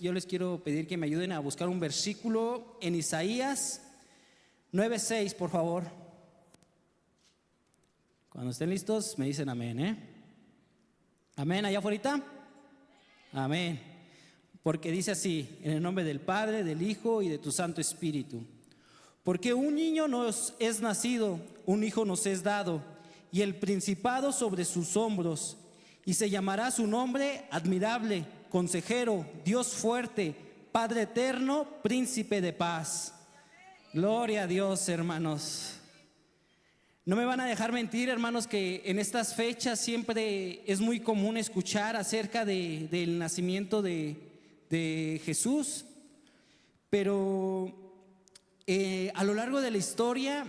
Yo les quiero pedir que me ayuden a buscar un versículo en Isaías 9:6, por favor. Cuando estén listos, me dicen amén, Amén, allá afuera. Amén. Porque dice así: en el nombre del Padre, del Hijo y de tu Santo Espíritu. Porque un niño nos es nacido, un hijo nos es dado, y el principado sobre sus hombros, y se llamará su nombre Admirable, Consejero, Dios fuerte, Padre eterno, Príncipe de paz. Gloria a Dios, hermanos. No me van a dejar mentir, hermanos, que en estas fechas siempre es muy común escuchar acerca del nacimiento de Jesús. Pero a lo largo de la historia,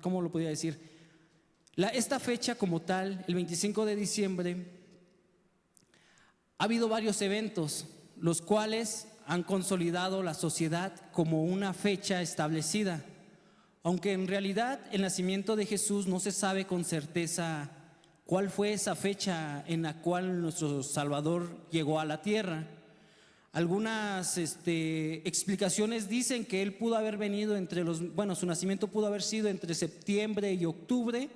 ¿cómo lo podría decir? Esta fecha como tal, el 25 de diciembre, ha habido varios eventos, los cuales han consolidado la sociedad como una fecha establecida. Aunque en realidad el nacimiento de Jesús no se sabe con certeza cuál fue esa fecha en la cual nuestro Salvador llegó a la tierra. Algunas explicaciones dicen que él pudo haber venido su nacimiento pudo haber sido entre septiembre y octubre,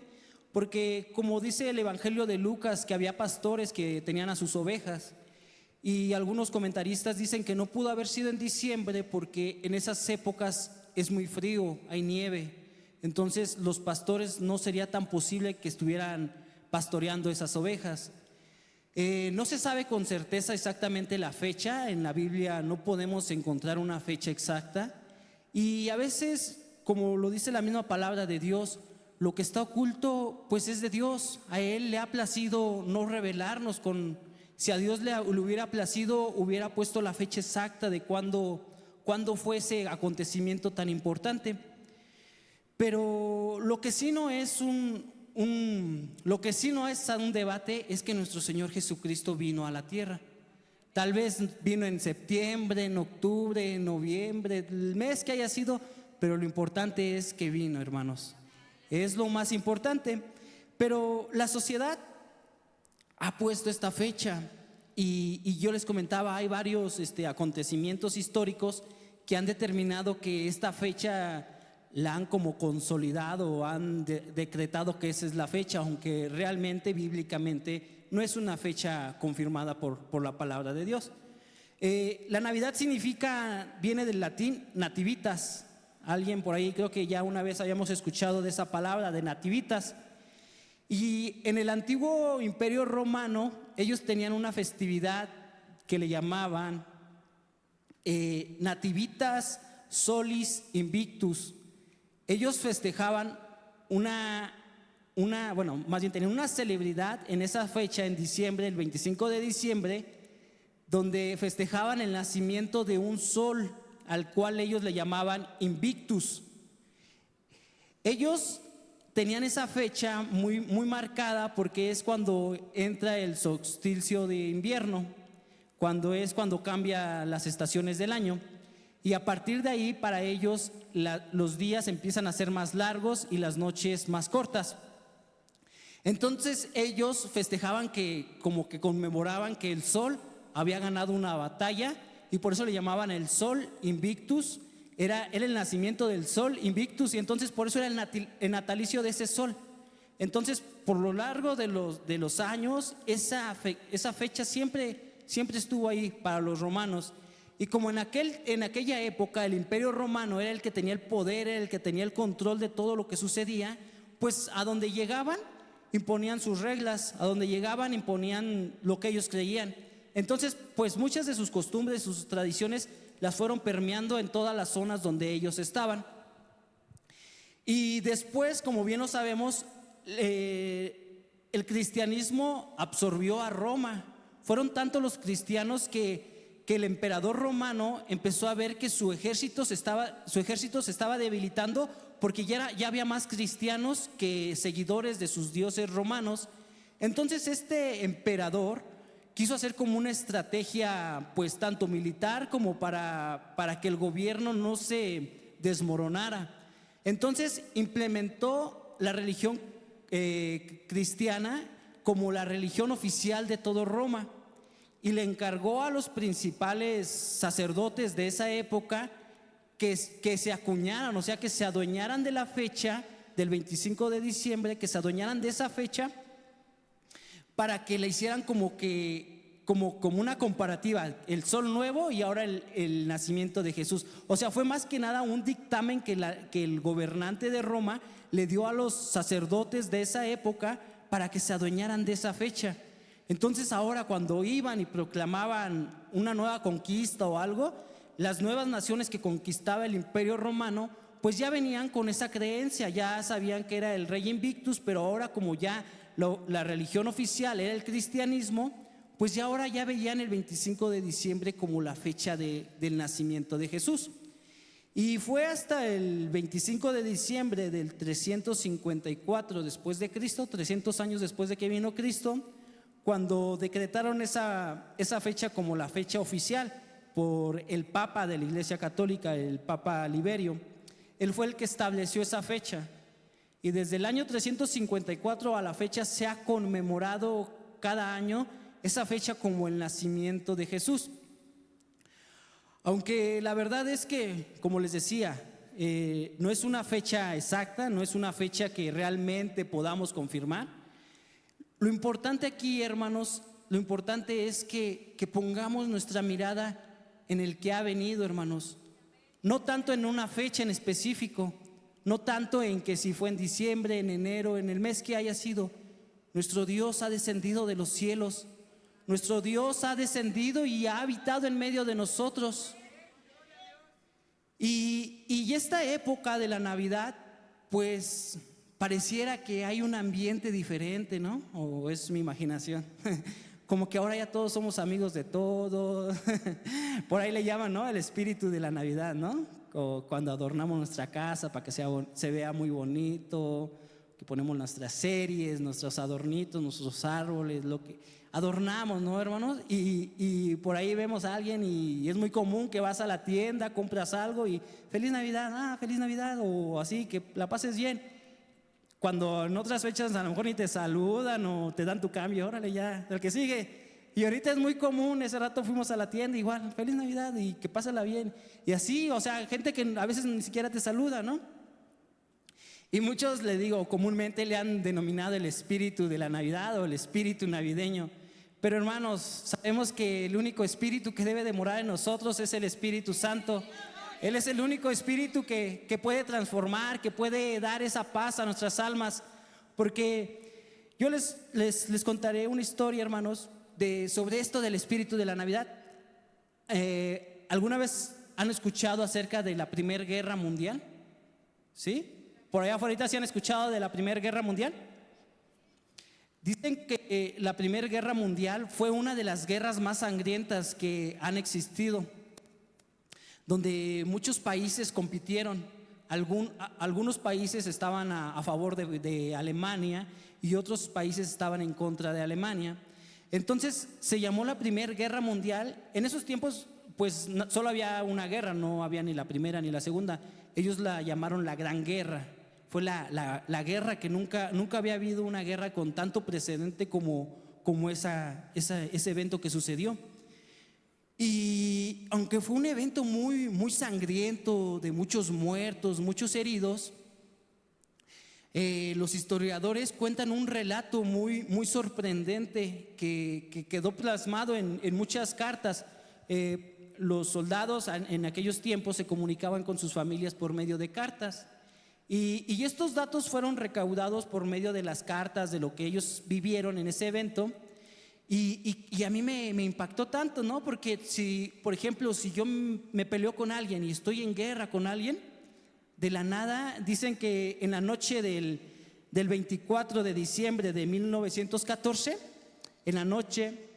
porque como dice el Evangelio de Lucas, que había pastores que tenían a sus ovejas, y algunos comentaristas dicen que no pudo haber sido en diciembre porque en esas épocas es muy frío, hay nieve, entonces los pastores no sería tan posible que estuvieran pastoreando esas ovejas. No se sabe con certeza exactamente la fecha, en la Biblia no podemos encontrar una fecha exacta, y a veces, como lo dice la misma palabra de Dios, lo que está oculto pues es de Dios. A Él le ha placido no revelarnos. Si a Dios le hubiera placido, hubiera puesto la fecha exacta de cuándo fue ese acontecimiento tan importante. Pero lo que sí no es un debate es que nuestro Señor Jesucristo vino a la tierra. Tal vez vino en septiembre, en octubre, en noviembre, el mes que haya sido, pero lo importante es que vino, hermanos. Es lo más importante. Pero la sociedad ha puesto esta fecha y yo les comentaba, hay varios acontecimientos históricos que han determinado que esta fecha la han como consolidado o han decretado que esa es la fecha, aunque realmente bíblicamente no es una fecha confirmada por la palabra de Dios. La Navidad viene del latín nativitas. Alguien por ahí creo que ya una vez habíamos escuchado de esa palabra de nativitas. Y en el antiguo Imperio Romano ellos tenían una festividad que le llamaban Nativitas Solis Invictus. Ellos festejaban tenían una celebridad en esa fecha, en diciembre, el 25 de diciembre, donde festejaban el nacimiento de un sol al cual ellos le llamaban Invictus. Ellos tenían esa fecha muy, muy marcada porque es cuando entra el solsticio de invierno, cuando cambia las estaciones del año, y a partir de ahí para ellos los días empiezan a ser más largos y las noches más cortas. Entonces ellos festejaban como que conmemoraban que el sol había ganado una batalla, y por eso le llamaban el sol Invictus. Era el nacimiento del sol Invictus, y entonces por eso era el natalicio de ese sol. Entonces por lo largo de los años esa fecha siempre estuvo ahí para los romanos. Y como en aquella época el Imperio Romano era el que tenía el poder, era el que tenía el control de todo lo que sucedía, pues a donde llegaban imponían sus reglas, a donde llegaban imponían lo que ellos creían. Entonces pues muchas de sus costumbres, sus tradiciones las fueron permeando en todas las zonas donde ellos estaban. Y después, como bien lo sabemos, el cristianismo absorbió a Roma. Fueron tantos los cristianos que el emperador romano empezó a ver que su ejército se estaba debilitando, porque ya había más cristianos que seguidores de sus dioses romanos. Entonces este emperador quiso hacer como una estrategia, pues tanto militar como para que el gobierno no se desmoronara. Entonces implementó la religión cristiana como la religión oficial de todo Roma. y le encargó a los principales sacerdotes de esa época que se acuñaran, o sea, que se adueñaran de la fecha del 25 de diciembre, que se adueñaran de esa fecha para que le hicieran como una comparativa, el sol nuevo y ahora el nacimiento de Jesús. O sea, fue más que nada un dictamen que el gobernante de Roma le dio a los sacerdotes de esa época para que se adueñaran de esa fecha. Entonces ahora cuando iban y proclamaban una nueva conquista o algo, las nuevas naciones que conquistaba el Imperio Romano, pues ya venían con esa creencia, ya sabían que era el rey Invictus, pero ahora como ya la religión oficial era el cristianismo, pues ya ahora ya veían el 25 de diciembre como la fecha del nacimiento de Jesús. Y fue hasta el 25 de diciembre del 354 después de Cristo, 300 años después de que vino Cristo, cuando decretaron esa fecha como la fecha oficial por el Papa de la Iglesia Católica, el Papa Liberio. Él fue el que estableció esa fecha. Y desde el año 354 a la fecha se ha conmemorado cada año esa fecha como el nacimiento de Jesús. Aunque la verdad es que, como les decía, no es una fecha exacta, no es una fecha que realmente podamos confirmar. Lo importante aquí, hermanos, lo importante es que pongamos nuestra mirada en el que ha venido, hermanos. No tanto en una fecha en específico, no tanto en que si fue en diciembre, en enero, en el mes que haya sido. Nuestro Dios ha descendido de los cielos. Nuestro Dios ha descendido y ha habitado en medio de nosotros. Y esta época de la Navidad, pues pareciera que hay un ambiente diferente, ¿no? O es mi imaginación. Como que ahora ya todos somos amigos de todos. Por ahí le llaman, ¿no? El espíritu de la Navidad, ¿no? O cuando adornamos nuestra casa para que se vea muy bonito, que ponemos nuestras series, nuestros adornitos, nuestros árboles, lo que adornamos, ¿no, hermanos? Y por ahí vemos a alguien y es muy común que vas a la tienda, compras algo y feliz Navidad, feliz Navidad, o así, que la pases bien. Cuando en otras fechas a lo mejor ni te saludan o te dan tu cambio, órale ya, el que sigue. Y ahorita es muy común, ese rato fuimos a la tienda igual, feliz Navidad y que pásala bien. Y así, o sea, gente que a veces ni siquiera te saluda, ¿no? Y muchos, le digo, comúnmente le han denominado el espíritu de la Navidad o el espíritu navideño. Pero hermanos, sabemos que el único espíritu que debe de morar en nosotros es el Espíritu Santo. Él es el único espíritu que puede transformar, que puede dar esa paz a nuestras almas. Porque yo les contaré una historia, hermanos, sobre esto del espíritu de la Navidad. ¿Alguna vez han escuchado acerca de la Primera Guerra Mundial? ¿Sí? ¿Por allá afuera sí han escuchado de la Primera Guerra Mundial? Dicen que la Primera Guerra Mundial fue una de las guerras más sangrientas que han existido, donde muchos países compitieron. Algunos países estaban a favor de Alemania y otros países estaban en contra de Alemania. Entonces se llamó la Primera Guerra Mundial. En esos tiempos pues solo había una guerra, no había ni la primera ni la segunda. Ellos la llamaron la Gran Guerra. Fue la guerra que nunca había habido una guerra con tanto precedente como ese evento que sucedió. Y aunque fue un evento muy, muy sangriento, de muchos muertos, muchos heridos, los historiadores cuentan un relato muy, muy sorprendente que quedó plasmado en muchas cartas. Los soldados en aquellos tiempos se comunicaban con sus familias por medio de cartas. Y estos datos fueron recaudados por medio de las cartas, de lo que ellos vivieron en ese evento. Y a mí me impactó tanto, ¿no? Porque por ejemplo, si yo me peleo con alguien y estoy en guerra con alguien, de la nada, dicen que en la noche del 24 de diciembre de 1914, en la noche,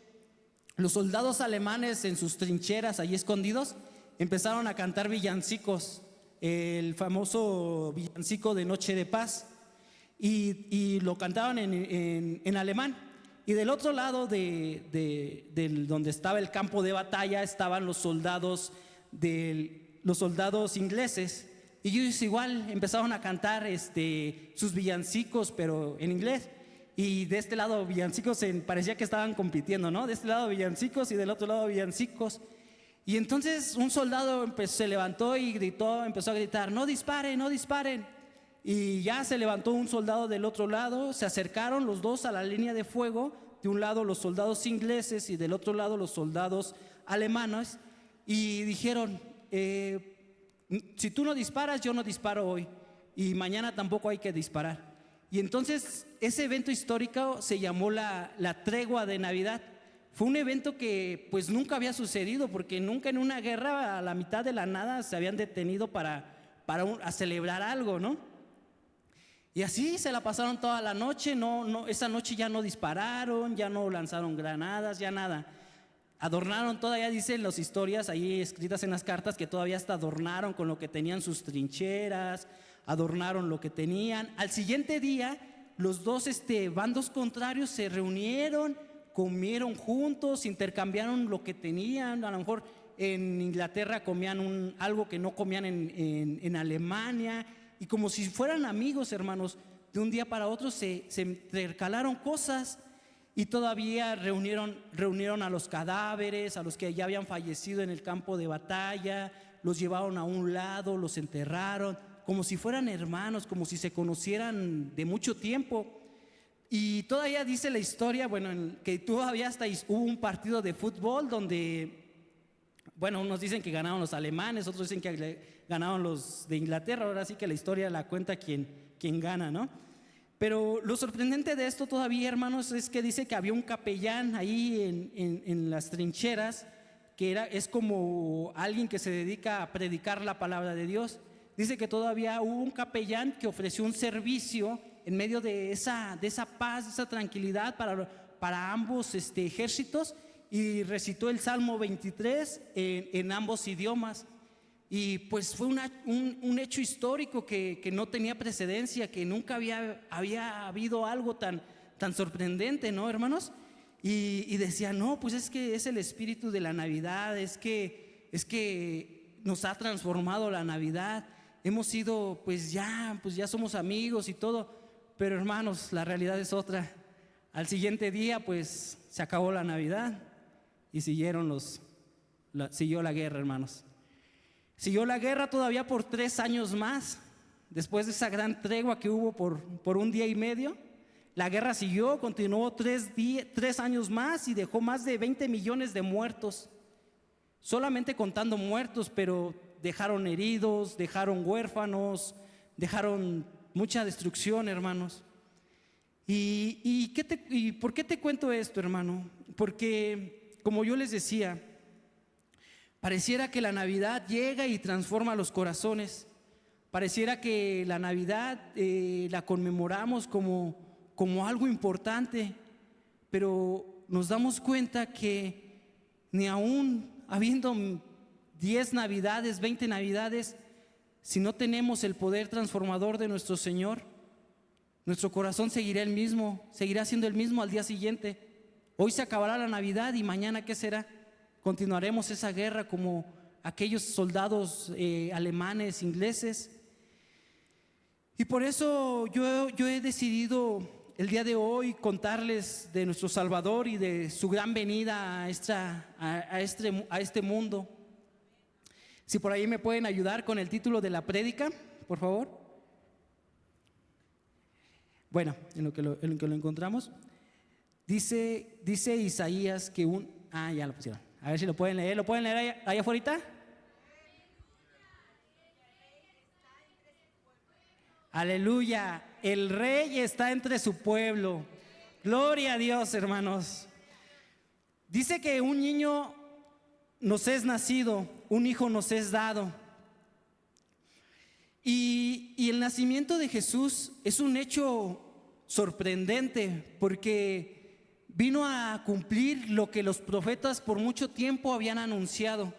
los soldados alemanes en sus trincheras, allí escondidos, empezaron a cantar villancicos, el famoso villancico de Noche de Paz, y lo cantaban en alemán. Y del otro lado donde estaba el campo de batalla estaban los soldados ingleses, y ellos igual empezaron a cantar sus villancicos, pero en inglés. y de este lado villancicos, parecía que estaban compitiendo, ¿no? De este lado villancicos y del otro lado villancicos. Y entonces un soldado se levantó y empezó a gritar, no disparen, no disparen. Y ya se levantó un soldado del otro lado, se acercaron los dos a la línea de fuego, de un lado los soldados ingleses y del otro lado los soldados alemanes, y dijeron, si tú no disparas, yo no disparo hoy, y mañana tampoco hay que disparar. Y entonces ese evento histórico se llamó la tregua de Navidad. Fue un evento que pues nunca había sucedido, porque nunca en una guerra a la mitad de la nada se habían detenido a celebrar algo, ¿no? Y así se la pasaron toda la noche. Esa noche ya no dispararon, ya no lanzaron granadas, ya nada. Adornaron, todavía dicen las historias ahí escritas en las cartas, que todavía hasta adornaron con lo que tenían sus trincheras, adornaron lo que tenían. Al siguiente día, los dos bandos contrarios se reunieron, comieron juntos, intercambiaron lo que tenían. A lo mejor en Inglaterra comían algo que no comían en Alemania, y como si fueran amigos, hermanos, de un día para otro se intercalaron cosas. Y todavía reunieron a los cadáveres, a los que ya habían fallecido en el campo de batalla, los llevaron a un lado, los enterraron, como si fueran hermanos, como si se conocieran de mucho tiempo. Y todavía dice la historia, bueno, que todavía hasta hubo un partido de fútbol donde, bueno, unos dicen que ganaron los alemanes, otros dicen que ganaron los de Inglaterra. Ahora sí que la historia la cuenta quien gana, ¿no? Pero lo sorprendente de esto todavía, hermanos, es que dice que había un capellán ahí en las trincheras, que es como alguien que se dedica a predicar la palabra de Dios. Dice que todavía hubo un capellán que ofreció un servicio en medio de esa paz, de esa tranquilidad para ambos ejércitos, y recitó el Salmo 23 en ambos idiomas. Y pues fue un hecho histórico que no tenía precedencia, que nunca había habido algo tan sorprendente, ¿no, hermanos? Y decía, no, pues es que es el espíritu de la Navidad, es que nos ha transformado la Navidad. Hemos sido, pues ya somos amigos y todo. Pero, hermanos, la realidad es otra. Al siguiente día, pues se acabó la Navidad y siguió la guerra, hermanos. Siguió la guerra todavía por 3 años más. Después de esa gran tregua que hubo por un día y medio, la guerra siguió, continuó 3 años más y dejó más de 20 millones de muertos. Solamente contando muertos, pero dejaron heridos, dejaron huérfanos, dejaron mucha destrucción, hermanos. ¿Y por qué te cuento esto, hermano? Porque, como yo les decía, pareciera que la Navidad llega y transforma los corazones. Pareciera que la Navidad la conmemoramos como algo importante, pero nos damos cuenta que ni aún habiendo 10 Navidades, 20 Navidades, si no tenemos el poder transformador de nuestro Señor, nuestro corazón seguirá siendo el mismo al día siguiente. Hoy se acabará la Navidad y mañana, ¿qué será? Continuaremos esa guerra como aquellos soldados alemanes, ingleses. Y por eso yo he decidido el día de hoy contarles de nuestro Salvador y de su gran venida a este mundo. Si por ahí me pueden ayudar con el título de la prédica, por favor. Bueno, en lo que lo encontramos, dice Isaías que ya lo pusieron. A ver si lo pueden leer. ¿Lo pueden leer allá afuera? Aleluya. El Rey está entre su pueblo. Gloria a Dios, hermanos. Dice que un niño nos es nacido, un hijo nos es dado. Y el nacimiento de Jesús es un hecho sorprendente, porque vino a cumplir lo que los profetas por mucho tiempo habían anunciado.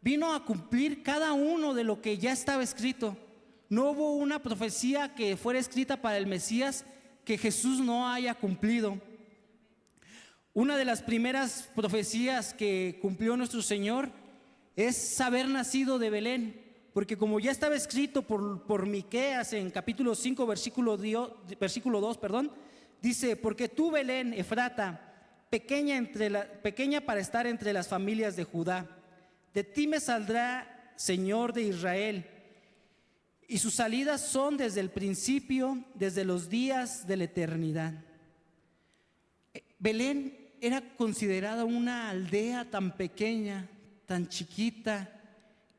Vino a cumplir cada uno de lo que ya estaba escrito. No hubo una profecía que fuera escrita para el Mesías que Jesús no haya cumplido. Una de las primeras profecías que cumplió nuestro Señor es haber nacido de Belén, porque como ya estaba escrito por Miqueas en capítulo 5, versículo 2, Dice, porque tú, Belén, Efrata, pequeña para estar entre las familias de Judá, de ti me saldrá Señor de Israel, y sus salidas son desde el principio, desde los días de la eternidad. Belén era considerada una aldea tan pequeña, tan chiquita,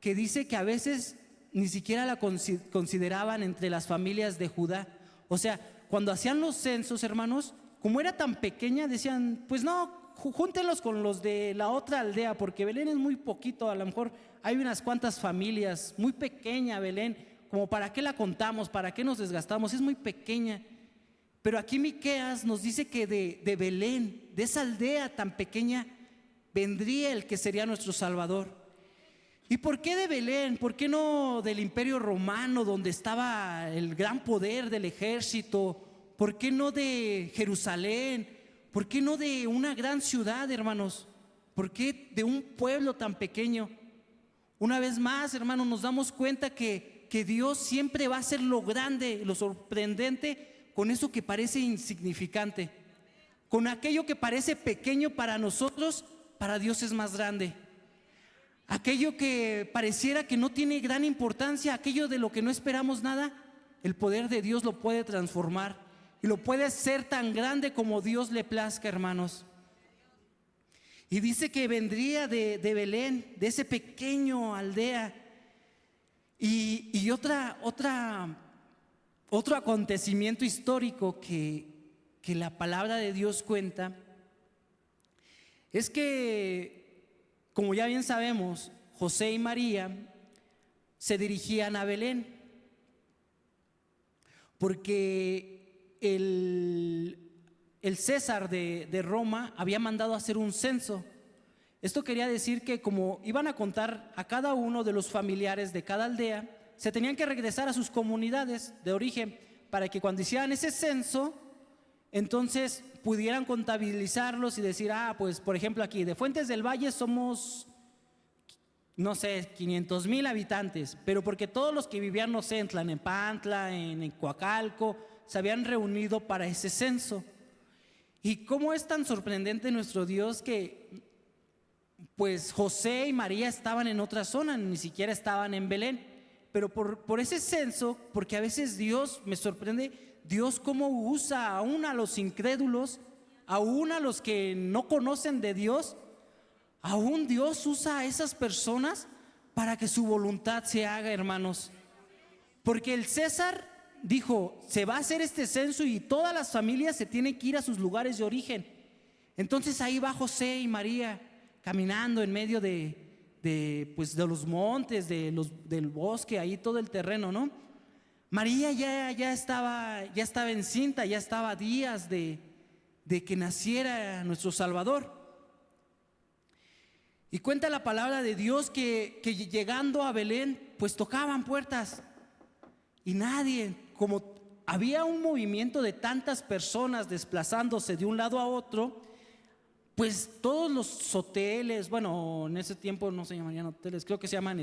que dice que a veces ni siquiera la consideraban entre las familias de Judá. O sea, cuando hacían los censos, hermanos, como era tan pequeña, decían, pues no, júntenlos con los de la otra aldea, porque Belén es muy poquito, a lo mejor hay unas cuantas familias, muy pequeña Belén, como para qué la contamos, para qué nos desgastamos, es muy pequeña. Pero aquí Miqueas nos dice que de Belén, de esa aldea tan pequeña, vendría el que sería nuestro Salvador. ¿Y por qué de Belén? ¿Por qué no del Imperio Romano, donde estaba el gran poder del ejército? ¿Por qué no de Jerusalén? ¿Por qué no de una gran ciudad, hermanos? ¿Por qué de un pueblo tan pequeño? Una vez más, hermanos, nos damos cuenta que Dios siempre va a hacer lo grande, lo sorprendente, con eso que parece insignificante. Con aquello que parece pequeño para nosotros, para Dios es más grande. Aquello que pareciera que no tiene gran importancia, aquello de lo que no esperamos nada, el poder de Dios lo puede transformar y lo puede hacer tan grande como Dios le plazca, hermanos. Y dice que vendría de Belén, de ese pequeño aldea. Y otro acontecimiento histórico que la palabra de Dios cuenta es que, como ya bien sabemos, José y María se dirigían a Belén porque el César de Roma había mandado a hacer un censo. Esto quería decir que como iban a contar a cada uno de los familiares de cada aldea, se tenían que regresar a sus comunidades de origen para que cuando hicieran ese censo, entonces pudieran contabilizarlos y decir, pues por ejemplo aquí de Fuentes del Valle somos, no sé, 500,000 habitantes, pero porque todos los que vivían, no sé, en Tlalnepantla, en Coacalco, se habían reunido para ese censo. Y cómo es tan sorprendente nuestro Dios que pues José y María estaban en otra zona, ni siquiera estaban en Belén, pero por ese censo, porque a veces Dios, me sorprende, Dios cómo usa aún a los incrédulos, aún a los que no conocen de Dios, aún Dios usa a esas personas para que su voluntad se haga, hermanos. Porque el César dijo, se va a hacer este censo y todas las familias se tienen que ir a sus lugares de origen. Entonces ahí va José y María caminando en medio de los montes, del bosque, ahí todo el terreno, ¿no? María ya estaba encinta, ya estaba a días de que naciera nuestro Salvador. Y cuenta la palabra de Dios que llegando a Belén, pues tocaban puertas y nadie, como había un movimiento de tantas personas desplazándose de un lado a otro, pues todos los hoteles, bueno, en ese tiempo no se llamarían hoteles, creo que se llaman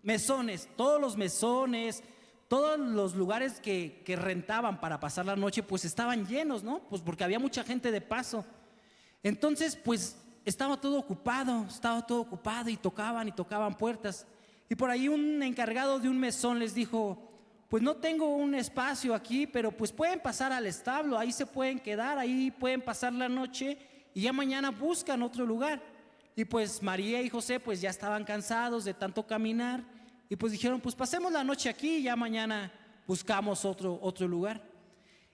mesones, todos los mesones, todos los lugares que rentaban para pasar la noche, pues estaban llenos, ¿no? Pues porque había mucha gente de paso. Entonces, pues estaba todo ocupado y tocaban puertas. Y por ahí un encargado de un mesón les dijo, pues no tengo un espacio aquí, pero pues pueden pasar al establo, ahí se pueden quedar, ahí pueden pasar la noche y ya mañana buscan otro lugar. Y pues María y José pues ya estaban cansados de tanto caminar y pues dijeron, pues pasemos la noche aquí y ya mañana buscamos otro lugar.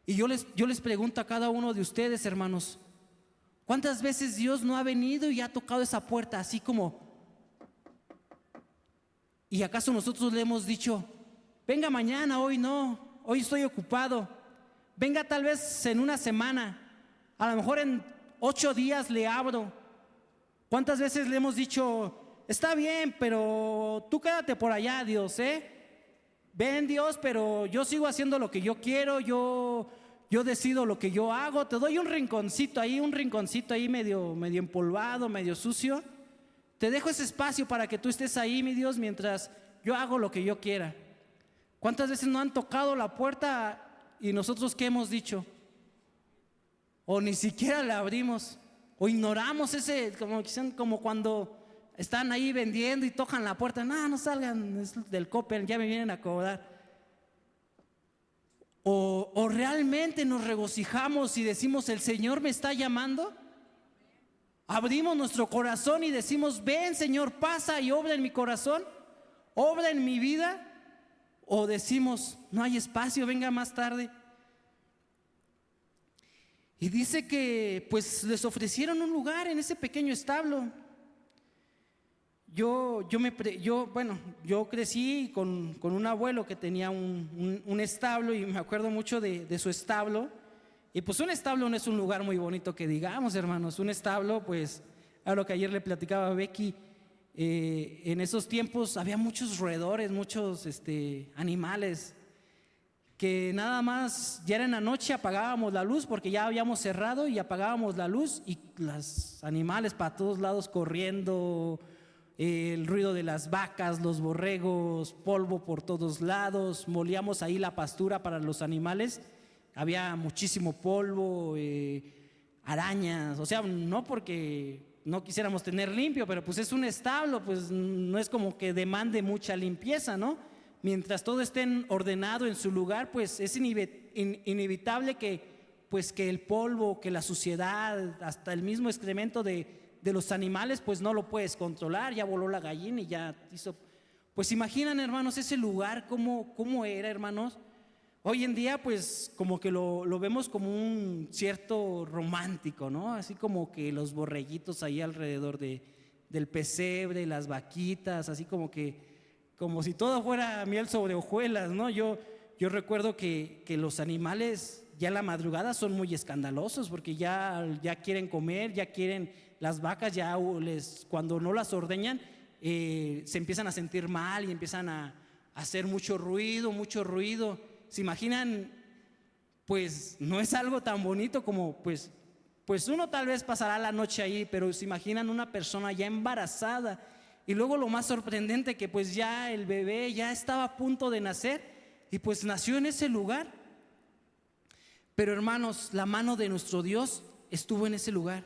Y yo les pregunto a cada uno de ustedes, hermanos, ¿cuántas veces Dios no ha venido y ha tocado esa puerta así como? ¿Y acaso nosotros le hemos dicho, venga mañana, hoy no, hoy estoy ocupado, venga tal vez en una semana, a lo mejor en 8 días le abro? ¿Cuántas veces le hemos dicho, está bien, pero tú quédate por allá, Dios, ven Dios, pero yo sigo haciendo lo que yo quiero, yo decido lo que yo hago, te doy un rinconcito ahí medio empolvado, medio sucio, te dejo ese espacio para que tú estés ahí, mi Dios, mientras yo hago lo que yo quiera? ¿Cuántas veces no han tocado la puerta y nosotros qué hemos dicho? o ni siquiera la abrimos, o ignoramos ese, como cuando están ahí vendiendo y tocan la puerta, no, no salgan, es del Coppel, ya me vienen a cobrar. O realmente nos regocijamos y decimos, el Señor me está llamando. Abrimos nuestro corazón y decimos, ven Señor, pasa y obra en mi corazón, obra en mi vida. O decimos, no hay espacio, venga más tarde. Y dice que pues les ofrecieron un lugar en ese pequeño establo. Yo crecí con un abuelo que tenía un establo, y me acuerdo mucho de su establo. Y pues un establo no es un lugar muy bonito que digamos, hermanos. Un establo, pues, a lo que ayer le platicaba a Becky, en esos tiempos había muchos roedores, muchos animales, que nada más ya era en la noche, apagábamos la luz porque ya habíamos cerrado, y apagábamos la luz y los animales para todos lados corriendo, el ruido de las vacas, los borregos, polvo por todos lados. Molíamos ahí la pastura para los animales, había muchísimo polvo, arañas, o sea, no porque no quisiéramos tener limpio, pero pues es un establo, pues no es como que demande mucha limpieza, ¿no? Mientras todo esté ordenado en su lugar, pues es inevitable que el polvo, que la suciedad, hasta el mismo excremento de los animales, pues no lo puedes controlar. Ya voló la gallina y ya hizo. Pues imaginan, hermanos, ese lugar cómo era, hermanos. Hoy en día pues como que lo vemos como un cierto romántico, ¿no? Así como que los borreguitos ahí alrededor del pesebre, las vaquitas, así como si todo fuera miel sobre hojuelas, ¿no? Yo recuerdo que los animales ya en la madrugada son muy escandalosos, porque ya quieren comer, ya quieren, las vacas ya cuando no las ordeñan, se empiezan a sentir mal y empiezan a hacer mucho ruido. ¿Se imaginan? Pues no es algo tan bonito como pues uno tal vez pasará la noche ahí, pero se imaginan una persona ya embarazada, y luego lo más sorprendente que pues ya el bebé ya estaba a punto de nacer y pues nació en ese lugar. Pero hermanos, la mano de nuestro Dios estuvo en ese lugar,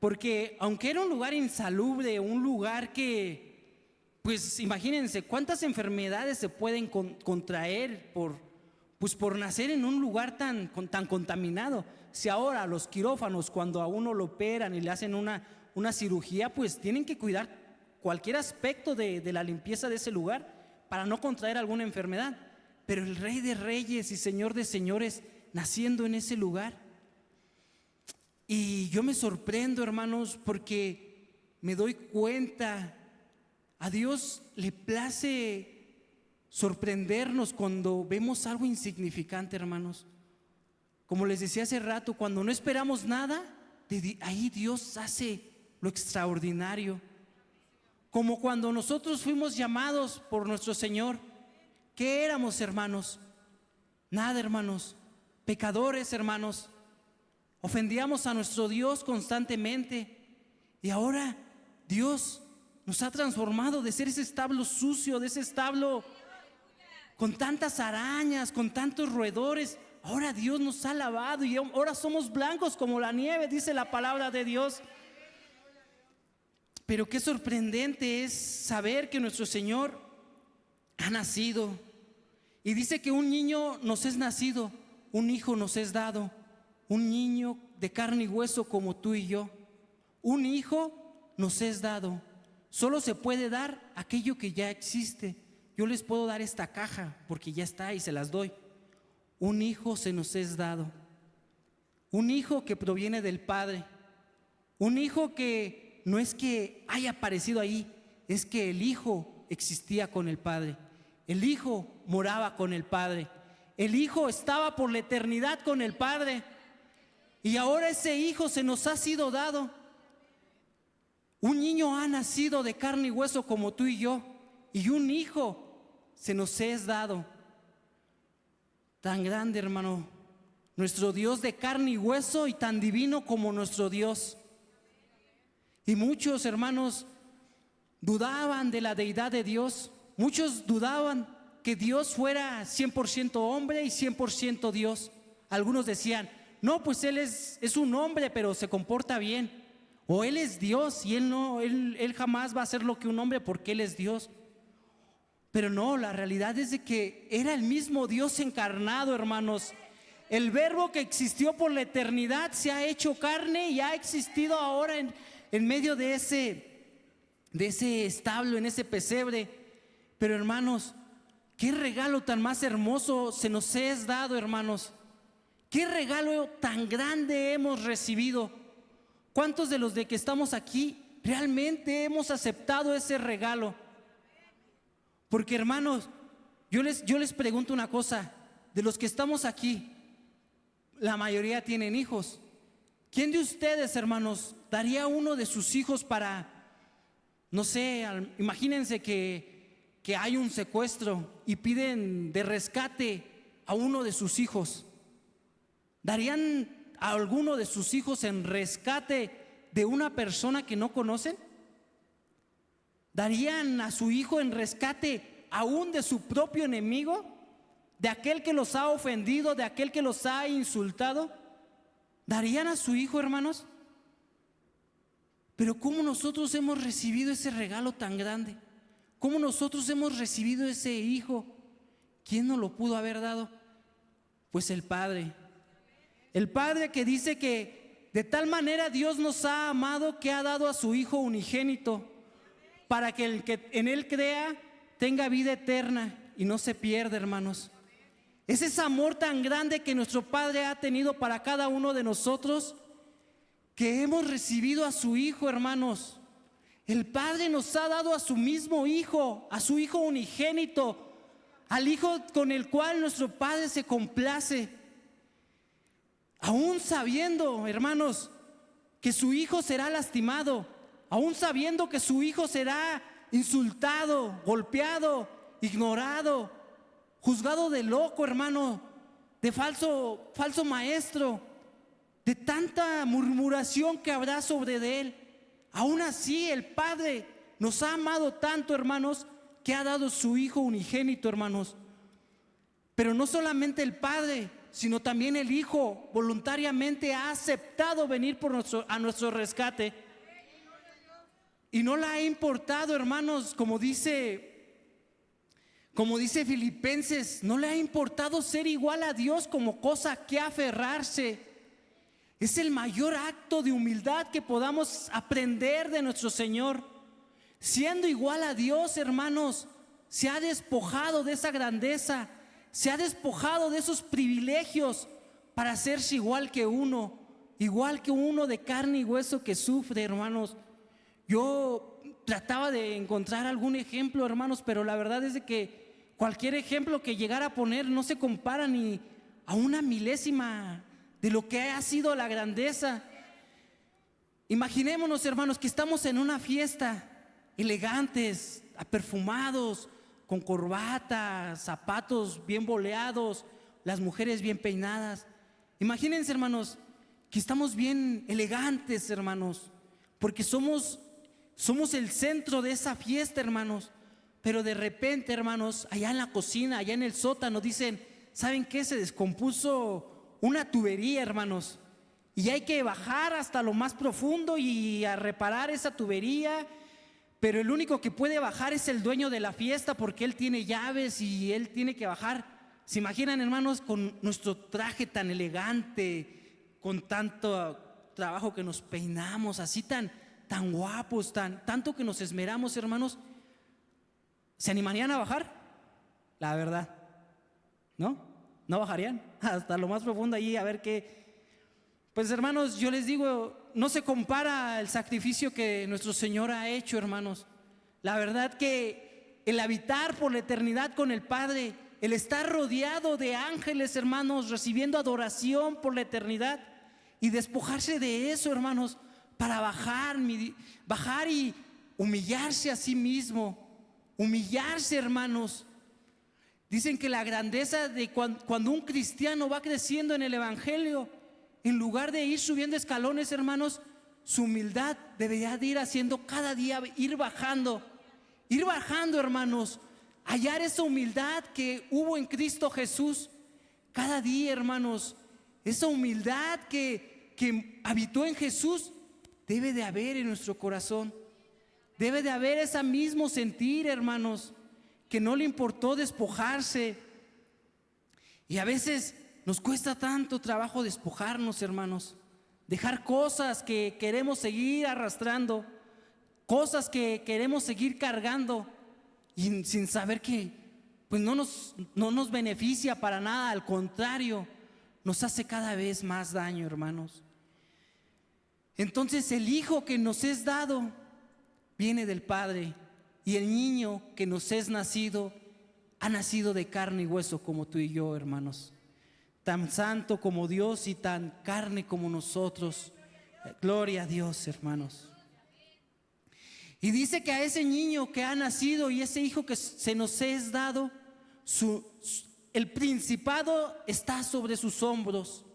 porque aunque era un lugar insalubre, un lugar que pues imagínense cuántas enfermedades se pueden contraer por nacer en un lugar tan contaminado. Si ahora los quirófanos, cuando a uno lo operan y le hacen una cirugía, pues tienen que cuidar cualquier aspecto de la limpieza de ese lugar para no contraer alguna enfermedad. Pero el Rey de Reyes y Señor de Señores naciendo en ese lugar. Y yo me sorprendo, hermanos, porque me doy cuenta, a Dios le place sorprendernos cuando vemos algo insignificante, hermanos. Como les decía hace rato, cuando no esperamos nada, ahí Dios hace lo extraordinario. Como cuando nosotros fuimos llamados por nuestro Señor, ¿qué éramos, hermanos? Nada, hermanos, pecadores, hermanos. Ofendíamos a nuestro Dios constantemente, y ahora Dios nos ha transformado de ser ese establo sucio, de ese establo con tantas arañas, con tantos roedores. Ahora Dios nos ha lavado y ahora somos blancos como la nieve, dice la palabra de Dios. Pero qué sorprendente es saber que nuestro Señor ha nacido. Y dice que un niño nos es nacido, un hijo nos es dado, un niño de carne y hueso como tú y yo. Un hijo nos es dado. Solo se puede dar aquello que ya existe. Yo les puedo dar esta caja porque ya está y se las doy. Un hijo se nos es dado. Un hijo que proviene del Padre. Un hijo que no es que haya aparecido ahí, es que el Hijo existía con el Padre. El Hijo moraba con el Padre. El Hijo estaba por la eternidad con el Padre. Y ahora ese Hijo se nos ha sido dado. Un niño ha nacido de carne y hueso como tú y yo. Y un hijo se nos es dado. Tan grande, hermano, nuestro Dios de carne y hueso, y tan divino como nuestro Dios. Y muchos, hermanos, dudaban de la deidad de Dios. Muchos dudaban que Dios fuera 100% hombre y 100% Dios. Algunos decían, no, pues Él es un hombre, pero se comporta bien. O Él es Dios y Él jamás va a ser lo que un hombre porque Él es Dios. Pero no, la realidad es de que era el mismo Dios encarnado, hermanos. El verbo que existió por la eternidad se ha hecho carne y ha existido ahora en medio de ese establo, en ese pesebre. Pero hermanos, qué regalo tan más hermoso se nos es dado, hermanos. Qué regalo tan grande hemos recibido. ¿Cuántos de los de que estamos aquí realmente hemos aceptado ese regalo? Porque hermanos, yo les pregunto una cosa, de los que estamos aquí, la mayoría tienen hijos. ¿Quién de ustedes, hermanos, daría uno de sus hijos para, no sé, imagínense que hay un secuestro y piden de rescate a uno de sus hijos? ¿Darían a alguno de sus hijos en rescate de una persona que no conocen? ¿Darían a su hijo en rescate aún de su propio enemigo? ¿De aquel que los ha ofendido, de aquel que los ha insultado? ¿Darían a su hijo, hermanos? Pero ¿cómo nosotros hemos recibido ese regalo tan grande? ¿Cómo nosotros hemos recibido ese hijo? ¿Quién nos lo pudo haber dado? Pues el Padre. El Padre que dice que de tal manera Dios nos ha amado que ha dado a su Hijo unigénito, para que el que en Él crea tenga vida eterna y no se pierda, hermanos. Es ese amor tan grande que nuestro Padre ha tenido para cada uno de nosotros, que hemos recibido a su Hijo, hermanos. El Padre nos ha dado a su mismo Hijo, a su Hijo unigénito, al Hijo con el cual nuestro Padre se complace. Aún sabiendo, hermanos, que su Hijo será lastimado, aún sabiendo que su Hijo será insultado, golpeado, ignorado, juzgado de loco, hermano, de falso maestro, de tanta murmuración que habrá sobre de él. Aún así el Padre nos ha amado tanto, hermanos, que ha dado su Hijo unigénito, hermanos. Pero no solamente el Padre, sino también el Hijo voluntariamente ha aceptado venir a nuestro rescate. Y no le ha importado, hermanos, como dice Filipenses, no le ha importado ser igual a Dios como cosa que aferrarse. Es el mayor acto de humildad que podamos aprender de nuestro Señor. Siendo igual a Dios, hermanos, se ha despojado de esa grandeza, se ha despojado de esos privilegios para hacerse igual que uno de carne y hueso que sufre, hermanos. Yo trataba de encontrar algún ejemplo, hermanos, pero la verdad es de que cualquier ejemplo que llegara a poner no se compara ni a una milésima de lo que ha sido la grandeza. Imaginémonos, hermanos, que estamos en una fiesta, elegantes, perfumados, con corbata, zapatos bien boleados, las mujeres bien peinadas. Imagínense, hermanos, que estamos bien elegantes, hermanos, porque somos el centro de esa fiesta, hermanos. Pero de repente, hermanos, allá en la cocina, allá en el sótano, dicen, ¿saben qué? Se descompuso una tubería, hermanos, y hay que bajar hasta lo más profundo y a reparar esa tubería. Pero el único que puede bajar es el dueño de la fiesta, porque él tiene llaves y él tiene que bajar. ¿Se imaginan, hermanos, con nuestro traje tan elegante, con tanto trabajo que nos peinamos, así tan guapos, tanto que nos esmeramos, hermanos? ¿Se animarían a bajar? La verdad, ¿no? ¿No bajarían hasta lo más profundo allí a ver qué? Pues, hermanos, yo les digo, no se compara el sacrificio que nuestro Señor ha hecho, hermanos. La verdad que el habitar por la eternidad con el Padre, el estar rodeado de ángeles, hermanos, recibiendo adoración por la eternidad, y despojarse de eso, hermanos, para bajar y humillarse a sí mismo. Humillarse, hermanos. Dicen que la grandeza de cuando un cristiano va creciendo en el evangelio, en lugar de ir subiendo escalones, hermanos, su humildad debería de ir haciendo cada día, ir bajando, hermanos, hallar esa humildad que hubo en Cristo Jesús. Cada día, hermanos, esa humildad que habitó en Jesús, debe de haber en nuestro corazón. Debe de haber ese mismo sentir, hermanos, que no le importó despojarse. Y a veces nos cuesta tanto trabajo despojarnos, hermanos, dejar cosas que queremos seguir arrastrando, cosas que queremos seguir cargando, y sin saber que pues no nos beneficia para nada, al contrario, nos hace cada vez más daño, hermanos. Entonces el Hijo que nos es dado viene del Padre, y el niño que nos es nacido ha nacido de carne y hueso como tú y yo, hermanos. Tan santo como Dios y tan carne como nosotros. Gloria a Dios, hermanos. Y dice que a ese niño que ha nacido y ese hijo que se nos es dado, el principado está sobre sus hombros.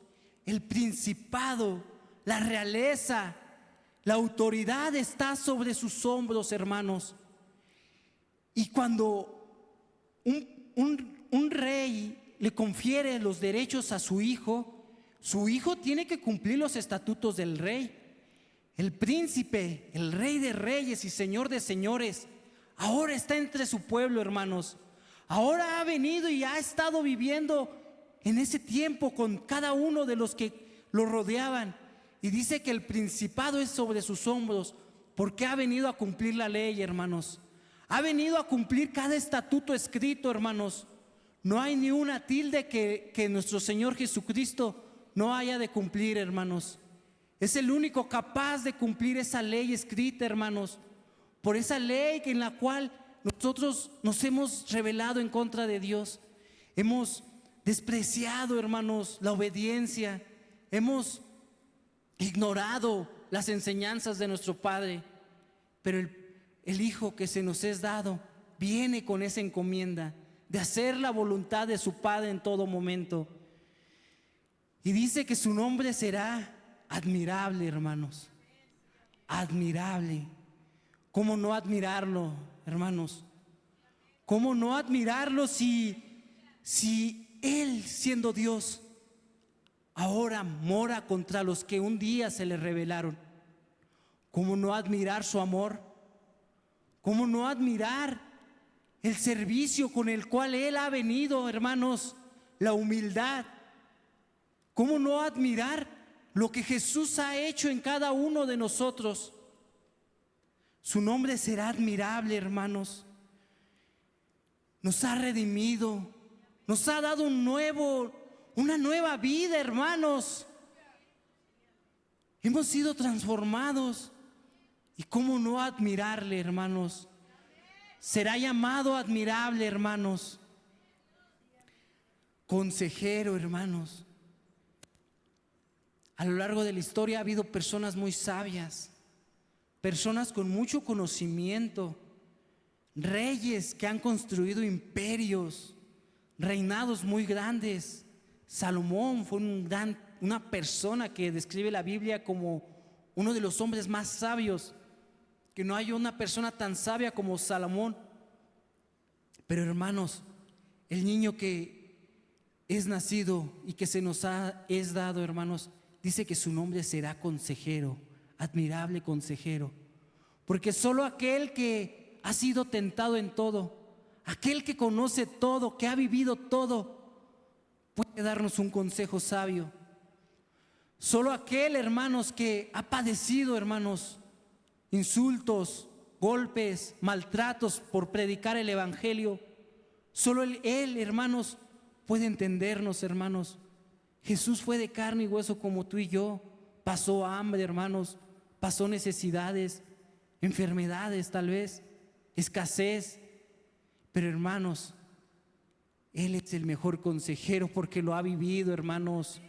El principado, la realeza, la autoridad está sobre sus hombros, hermanos. Y cuando un rey le confiere los derechos a su hijo tiene que cumplir los estatutos del rey. El príncipe, el rey de reyes y señor de señores, ahora está entre su pueblo, hermanos. Ahora ha venido y ha estado viviendo en ese tiempo con cada uno de los que lo rodeaban. Y dice que el principado es sobre sus hombros, porque ha venido a cumplir la ley, hermanos. Ha venido a cumplir cada estatuto escrito, hermanos. No hay ni una tilde que nuestro Señor Jesucristo no haya de cumplir, hermanos. Es el único capaz de cumplir esa ley escrita, hermanos. Por esa ley en la cual nosotros nos hemos rebelado en contra de Dios. Hemos despreciado, hermanos, la obediencia. Hemos ignorado las enseñanzas de nuestro Padre. Pero el Hijo que se nos es dado viene con esa encomienda de hacer la voluntad de su Padre en todo momento. Y dice que su nombre será admirable, hermanos. Admirable. ¿Cómo no admirarlo, hermanos? ¿Cómo no admirarlo si Él, siendo Dios, ahora mora contra los que un día se le rebelaron? ¿Cómo no admirar su amor? ¿Cómo no admirar el servicio con el cual Él ha venido, hermanos? La humildad. ¿Cómo no admirar lo que Jesús ha hecho en cada uno de nosotros? Su nombre será admirable, hermanos. Nos ha redimido, nos ha dado una nueva vida, hermanos. Hemos sido transformados. ¿Y cómo no admirarle, hermanos? Será llamado admirable, hermanos. Consejero, hermanos. A lo largo de la historia ha habido personas muy sabias, personas con mucho conocimiento, reyes que han construido imperios, reinados muy grandes. Salomón fue una persona que describe la Biblia como uno de los hombres más sabios, que no hay una persona tan sabia como Salomón. Pero, hermanos, el niño que es nacido y que se nos es dado, hermanos, dice que su nombre será consejero, admirable consejero. Porque solo aquel que ha sido tentado en todo, aquel que conoce todo, que ha vivido todo, puede darnos un consejo sabio. Solo aquel, hermanos, que ha padecido, hermanos, insultos, golpes, maltratos por predicar el evangelio, solo él, hermanos, puede entendernos, hermanos. Jesús fue de carne y hueso como tú y yo. Pasó hambre, hermanos, pasó necesidades, enfermedades tal vez, escasez. Pero, hermanos, Él es el mejor consejero porque lo ha vivido, hermanos.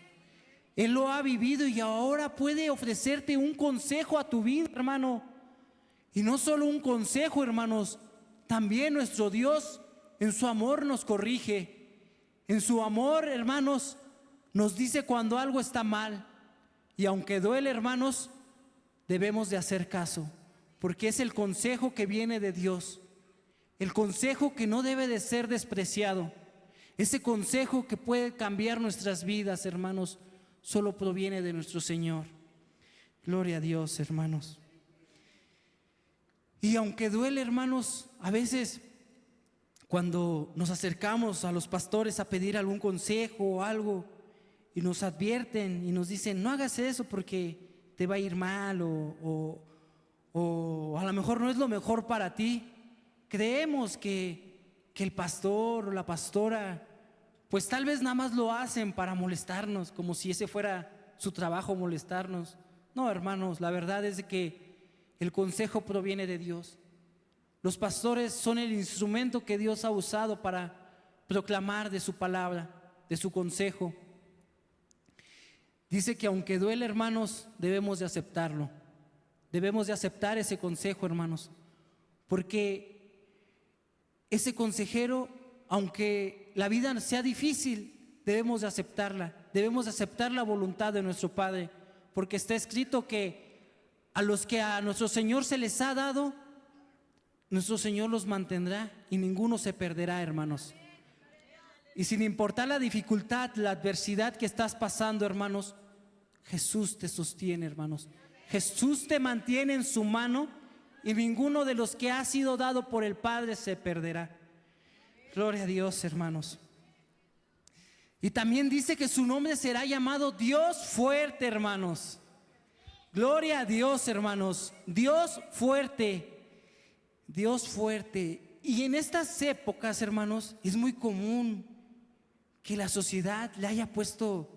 Él lo ha vivido y ahora puede ofrecerte un consejo a tu vida, hermano. Y no solo un consejo, hermanos, también nuestro Dios en su amor nos corrige. En su amor, hermanos, nos dice cuando algo está mal. Y aunque duele, hermanos, debemos de hacer caso, porque es el consejo que viene de Dios. El consejo que no debe de ser despreciado. Ese consejo que puede cambiar nuestras vidas, hermanos. solo proviene de nuestro Señor. Gloria a Dios, hermanos. Y aunque duele, hermanos, a veces cuando nos acercamos a los pastores a pedir algún consejo o algo y nos advierten y nos dicen, no hagas eso porque te va a ir mal o a lo mejor no es lo mejor para ti, creemos que el pastor o la pastora pues tal vez nada más lo hacen para molestarnos, como si ese fuera su trabajo, molestarnos. No, hermanos, la verdad es que el consejo proviene de Dios. Los pastores son el instrumento que Dios ha usado para proclamar de su palabra, de su consejo. Dice que aunque duele, hermanos, debemos de aceptarlo. Debemos de aceptar ese consejo, hermanos, porque ese consejero, aunque la vida sea difícil, debemos de aceptarla. Debemos de aceptar la voluntad de nuestro Padre, porque está escrito que a los que a nuestro Señor se les ha dado, nuestro Señor los mantendrá y ninguno se perderá, hermanos. Y sin importar la dificultad, la adversidad que estás pasando, hermanos, Jesús te sostiene, hermanos. Jesús te mantiene en su mano y ninguno de los que ha sido dado por el Padre se perderá. Gloria a Dios, hermanos. Y también dice que su nombre será llamado Dios fuerte, hermanos. Gloria a Dios, hermanos. Dios fuerte. Dios fuerte. Y en estas épocas, hermanos, es muy común que la sociedad le haya puesto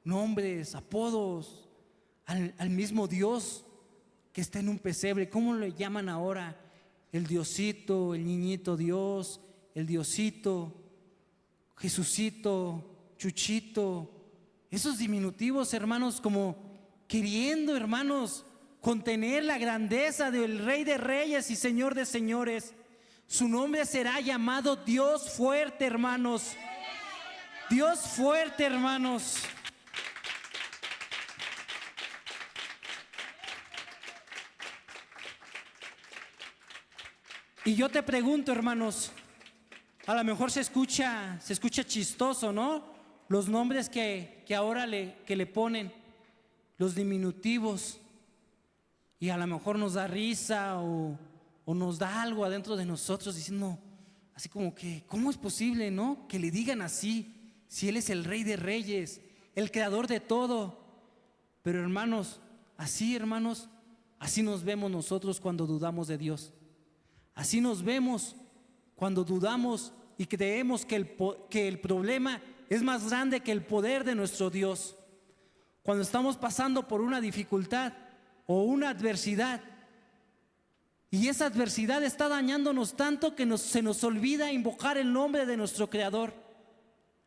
nombres, apodos al mismo Dios que está en un pesebre. ¿Cómo le llaman ahora? El Diosito, el niñito Dios, el Diosito, Jesucito, Chuchito. Esos diminutivos, hermanos, como queriendo, hermanos, contener la grandeza del Rey de Reyes y Señor de Señores. Su nombre será llamado Dios fuerte, hermanos. Dios fuerte, hermanos. Y yo te pregunto, hermanos, a lo mejor se escucha chistoso, ¿no? Los nombres que ahora le ponen, los diminutivos. Y a lo mejor nos da risa o nos da algo adentro de nosotros diciendo, así como que, ¿cómo es posible, no? Que le digan así, si Él es el Rey de Reyes, el creador de todo. Pero hermanos, así nos vemos nosotros cuando dudamos de Dios. Así nos vemos cuando dudamos y creemos que el problema es más grande que el poder de nuestro Dios. Cuando estamos pasando por una dificultad o una adversidad y esa adversidad está dañándonos tanto que se nos olvida invocar el nombre de nuestro Creador.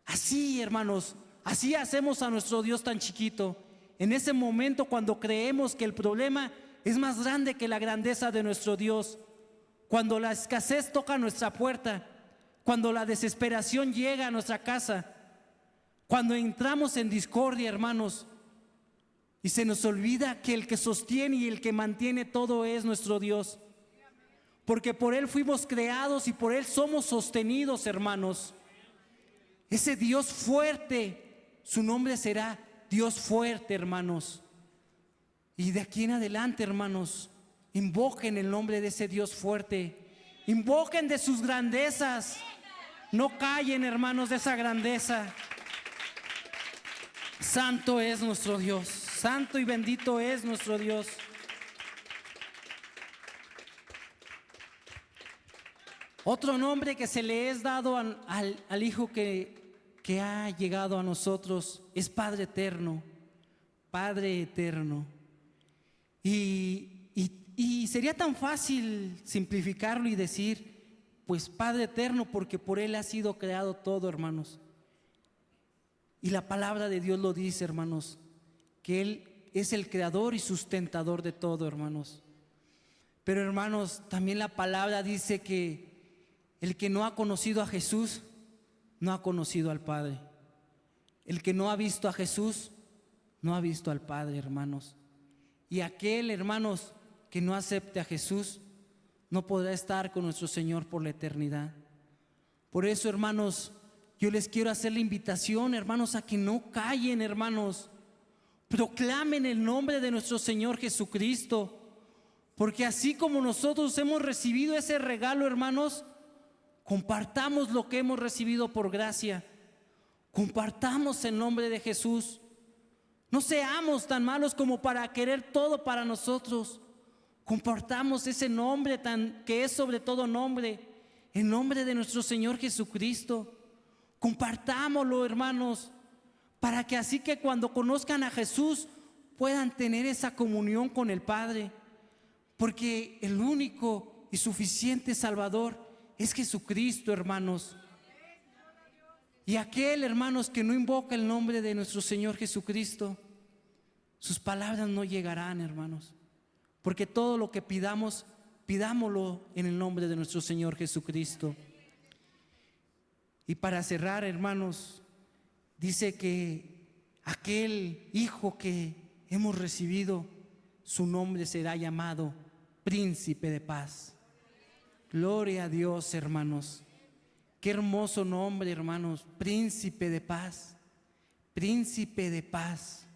Así, hermanos, así hacemos a nuestro Dios tan chiquito. En ese momento cuando creemos que el problema es más grande que la grandeza de nuestro Dios, cuando la escasez toca nuestra puerta, cuando la desesperación llega a nuestra casa, cuando entramos en discordia, hermanos, y se nos olvida que el que sostiene y el que mantiene todo es nuestro Dios, porque por Él fuimos creados y por Él somos sostenidos, hermanos. Ese Dios fuerte, su nombre será Dios fuerte, hermanos. Y de aquí en adelante, hermanos, invoquen el nombre de ese Dios fuerte. Invoquen de sus grandezas. No callen, hermanos, de esa grandeza. Santo es nuestro Dios. Santo y bendito es nuestro Dios. Otro nombre que se le es dado al Hijo que ha llegado a nosotros es Padre Eterno. Padre Eterno. Y sería tan fácil simplificarlo y decir, pues Padre Eterno, porque por Él ha sido creado todo, hermanos. Y la palabra de Dios lo dice, hermanos, que Él es el creador y sustentador de todo, hermanos. Pero, hermanos, también la palabra dice que el que no ha conocido a Jesús, no ha conocido al Padre. El que no ha visto a Jesús, no ha visto al Padre, hermanos. Y aquel, hermanos, que no acepte a Jesús, no podrá estar con nuestro Señor por la eternidad. Por eso, hermanos, yo les quiero hacer la invitación, hermanos, a que no callen, hermanos. proclamen el nombre de nuestro Señor Jesucristo. Porque así como nosotros hemos recibido ese regalo, hermanos, compartamos lo que hemos recibido por gracia. Compartamos el nombre de Jesús. No seamos tan malos como para querer todo para nosotros. Compartamos ese nombre que es sobre todo nombre, el nombre de nuestro Señor Jesucristo. Compartámoslo, hermanos, para que así que cuando conozcan a Jesús puedan tener esa comunión con el Padre. Porque el único y suficiente Salvador es Jesucristo, hermanos. Y aquel, hermanos, que no invoca el nombre de nuestro Señor Jesucristo, sus palabras no llegarán, hermanos. Porque todo lo que pidamos, pidámoslo en el nombre de nuestro Señor Jesucristo. Y para cerrar, hermanos, dice que aquel Hijo que hemos recibido, su nombre será llamado Príncipe de Paz. Gloria a Dios, hermanos. Qué hermoso nombre, hermanos. Príncipe de Paz. Príncipe de Paz.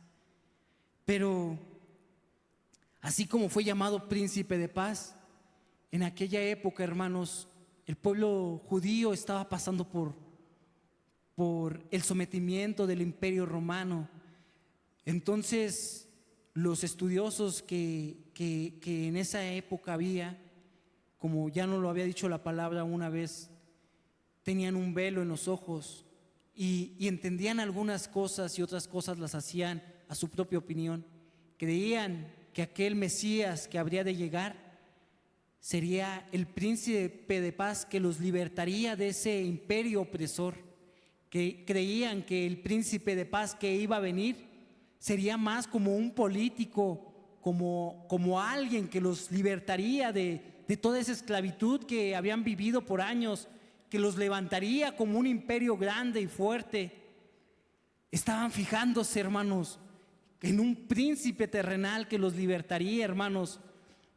Pero así como fue llamado Príncipe de Paz, en aquella época, hermanos, el pueblo judío estaba pasando por el sometimiento del Imperio Romano. Entonces, los estudiosos que en esa época había, como ya nos lo había dicho la palabra una vez, tenían un velo en los ojos y entendían algunas cosas y otras cosas las hacían a su propia opinión. Creían que aquel Mesías que habría de llegar sería el príncipe de paz que los libertaría de ese imperio opresor. Que creían que el príncipe de paz que iba a venir sería más como un político, como alguien que los libertaría de toda esa esclavitud que habían vivido por años, que los levantaría como un imperio grande y fuerte. Estaban fijándose, hermanos, en un príncipe terrenal que los libertaría, hermanos,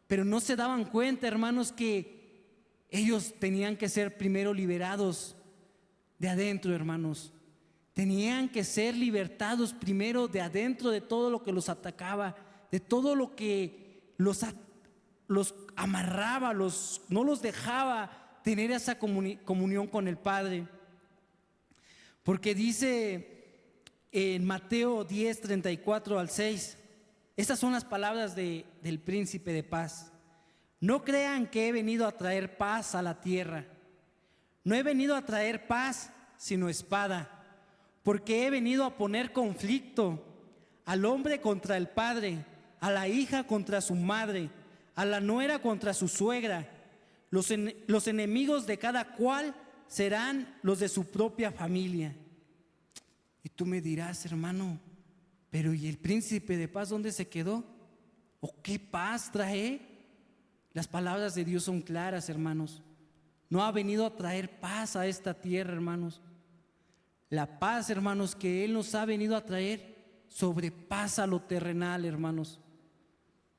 pero no se daban cuenta, hermanos, que ellos tenían que ser primero liberados de adentro, hermanos. Tenían que ser libertados primero de adentro de todo lo que los atacaba, de todo lo que los amarraba, no los dejaba tener esa comunión con el Padre. Porque dice en Mateo 10, 34 al 6, estas son las palabras del príncipe de paz. No crean que he venido a traer paz a la tierra. No he venido a traer paz, sino espada. Porque he venido a poner conflicto al hombre contra el padre, a la hija contra su madre, a la nuera contra su suegra. Los enemigos de cada cual serán los de su propia familia. Y tú me dirás, hermano, pero ¿y el príncipe de paz dónde se quedó? ¿O qué paz trae? Las palabras de Dios son claras, hermanos. No ha venido a traer paz a esta tierra, hermanos. La paz, hermanos, que Él nos ha venido a traer sobrepasa lo terrenal, hermanos.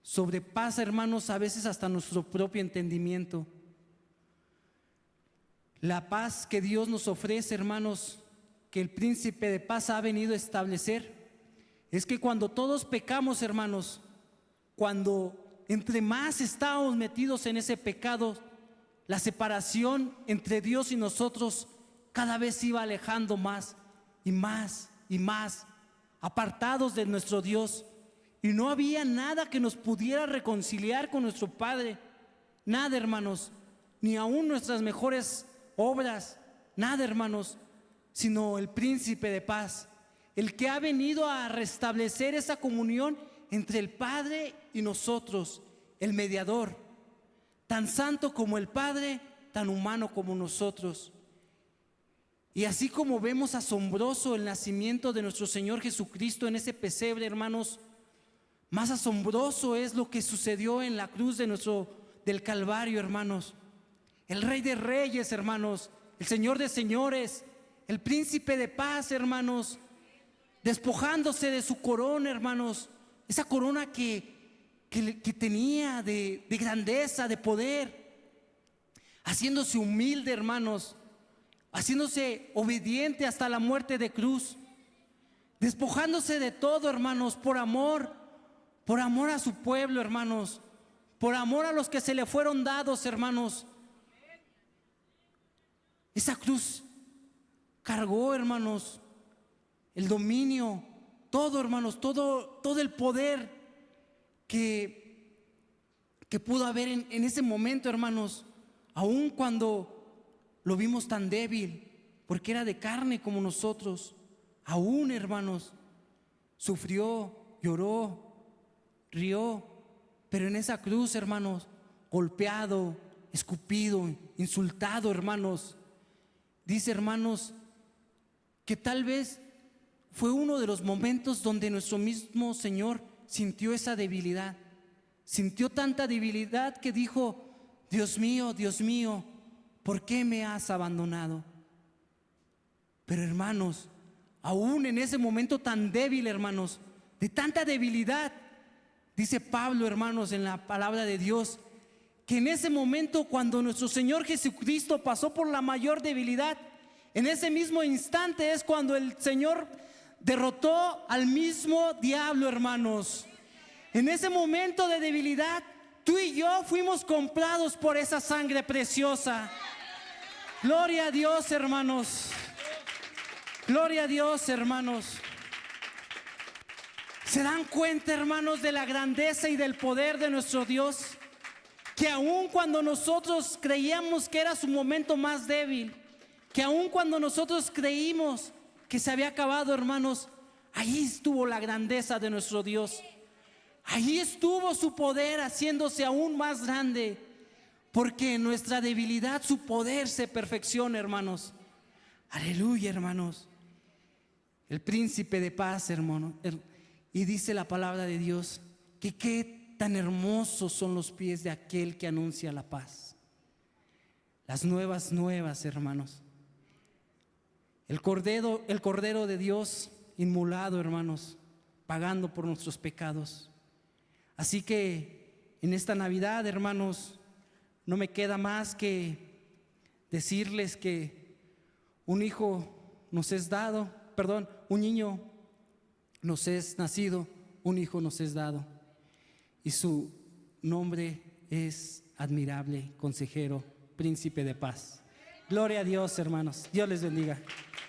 Sobrepasa, hermanos, a veces hasta nuestro propio entendimiento. La paz que Dios nos ofrece, hermanos, que el príncipe de paz ha venido a establecer, es que cuando todos pecamos, hermanos, cuando entre más estamos metidos en ese pecado, la separación entre Dios y nosotros cada vez se iba alejando más y más y más, apartados de nuestro Dios. Y no había nada que nos pudiera reconciliar con nuestro Padre. Nada, hermanos, ni aún nuestras mejores obras, nada, hermanos, sino el príncipe de paz, el que ha venido a restablecer esa comunión entre el Padre y nosotros, el mediador, tan santo como el Padre, tan humano como nosotros. Y así como vemos asombroso el nacimiento de nuestro Señor Jesucristo en ese pesebre, hermanos, más asombroso es lo que sucedió en la cruz del Calvario, hermanos. El Rey de Reyes, hermanos, el Señor de Señores, el Príncipe de Paz, hermanos, despojándose de su corona, hermanos, esa corona que tenía de grandeza, de poder, haciéndose humilde, hermanos, haciéndose obediente hasta la muerte de cruz, despojándose de todo, hermanos, por amor a su pueblo, hermanos, por amor a los que se le fueron dados, hermanos. Esa cruz cargó, hermanos, el dominio, todo, hermanos, todo el poder que pudo haber en ese momento, hermanos, aun cuando lo vimos tan débil, porque era de carne como nosotros. Aún, hermanos, sufrió, lloró, rió, pero en esa cruz, hermanos, golpeado, escupido, insultado, hermanos, dice, hermanos, que tal vez fue uno de los momentos donde nuestro mismo Señor sintió esa debilidad, sintió tanta debilidad que dijo: Dios mío, ¿por qué me has abandonado? Pero, hermanos, aún en ese momento tan débil, hermanos, de tanta debilidad, dice Pablo, hermanos, en la palabra de Dios, que en ese momento, cuando nuestro Señor Jesucristo pasó por la mayor debilidad, en ese mismo instante es cuando el Señor derrotó al mismo diablo, hermanos. En ese momento de debilidad, tú y yo fuimos comprados por esa sangre preciosa. Gloria a Dios, hermanos. Gloria a Dios, hermanos. ¿Se dan cuenta, hermanos, de la grandeza y del poder de nuestro Dios? Que aun cuando nosotros creíamos que era su momento más débil, que aun cuando nosotros creímos que se había acabado, hermanos, ahí estuvo la grandeza de nuestro Dios. Ahí estuvo su poder haciéndose aún más grande, porque en nuestra debilidad su poder se perfecciona, hermanos. Aleluya, hermanos. El príncipe de paz, hermano. Y dice la palabra de Dios que qué tan hermosos son los pies de aquel que anuncia la paz. Las nuevas, hermanos. El Cordero de Dios inmolado, hermanos, pagando por nuestros pecados. Así que en esta Navidad, hermanos, no me queda más que decirles que un niño nos es nacido, un hijo nos es dado, y su nombre es admirable, consejero, príncipe de paz. Gloria a Dios, hermanos. Dios les bendiga.